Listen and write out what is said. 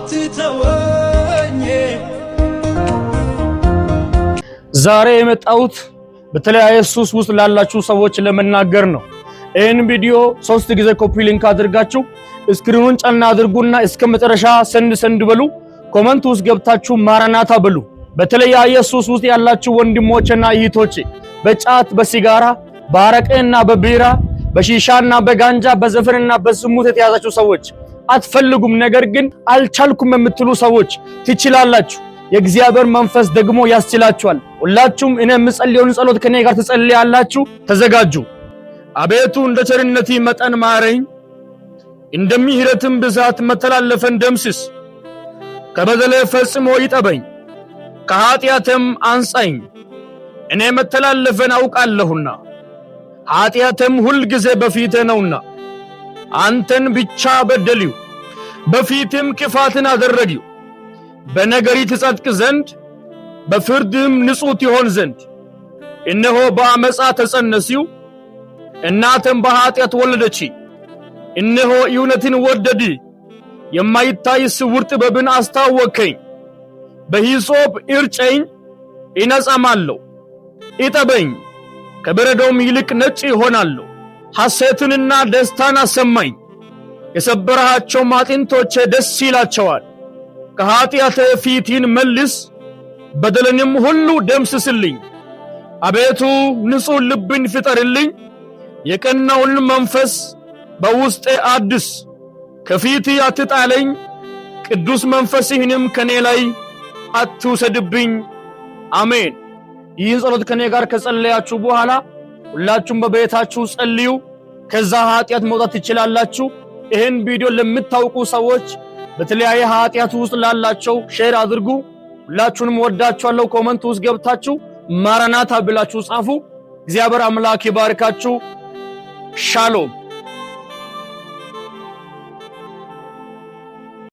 አትተወኝ። ዛሬ የመጣሁት በተለያየ ሱስ ውስጥ ላላችሁ ሰዎች ለመናገር ነው። ይህን ቪዲዮ 3 ጊዜ ኮፒ ሊንክ አድርጋችሁ ስክሪኑን ጫና አድርጉና እስከ መጨረሻ ሰንድ በሉ። ኮመንት ውስጥ ገብታችሁ ማራናታ በሉ። በተለያየ ሱስ ውስጥ ያላችሁ ወንድሞችና እህቶች በጫት በሲጋራ በአረቄና በቢራ በሺሻና በጋንጃ በዘፈንና በዝሙት የተያዛችሁ ሰዎች አትፈልጉም፣ ነገር ግን አልቻልኩም የምትሉ ሰዎች ትችላላችሁ። የእግዚአብሔር መንፈስ ደግሞ ያስችላችኋል። ሁላችሁም እኔ የምጸልየውን ጸሎት ከኔ ጋር ትጸልያላችሁ። ተዘጋጁ። አቤቱ እንደ ቸርነትህ መጠን ማረኝ፣ እንደ ምሕረትም ብዛት መተላለፈን ደምስስ። ከበደሌ ፈጽሞ ይጠበኝ፣ ከኃጢአቴም አንጻኝ። እኔ መተላለፈን አውቃለሁና ኃጢአቴም ሁል ጊዜ በፊቴ ነውና። አንተን ብቻ በደልሁ፣ በፊትም ክፋትን አደረግሁ። በነገሪ ትጸድቅ ዘንድ በፍርድም ንጹሕ ትሆን ዘንድ እነሆ በአመፃ ተጸነስሁ፣ እናቴም በኃጢአት ወለደች። እነሆ እውነትን ወደድ፣ የማይታይ ስውር ጥበብን አስታወከኝ። በሂሶጵ እርጨኝ እነጻማለሁ፣ እጠበኝ ከበረዶም ይልቅ ነጭ ይሆናለሁ። ሐሴትንና ደስታን አሰማኝ፣ የሰበርሃቸውም አጥንቶቼ ደስ ይላቸዋል። ከኃጢአቴ ፊትህን መልስ፣ በደልንም ሁሉ ደምስስልኝ። አቤቱ ንጹሕ ልብን ፍጠርልኝ፣ የቀናውን መንፈስ በውስጤ አድስ። ከፊትህ አትጣለኝ፣ ቅዱስ መንፈስህንም ከኔ ላይ አትውሰድብኝ። አሜን። ይህን ጸሎት ከኔ ጋር ከጸለያችሁ በኋላ ሁላችሁም በቤታችሁ ጸልዩ። ከዛ ኃጢአት መውጣት ትችላላችሁ። ይህን ቪዲዮ ለምታውቁ ሰዎች በተለያየ ኃጢአት ውስጥ ላላቸው ሼር አድርጉ። ሁላችሁንም ወዳችኋለሁ። ኮመንት ውስጥ ገብታችሁ ማራናታ ብላችሁ ጻፉ። እግዚአብሔር አምላክ ይባርካችሁ። ሻሎም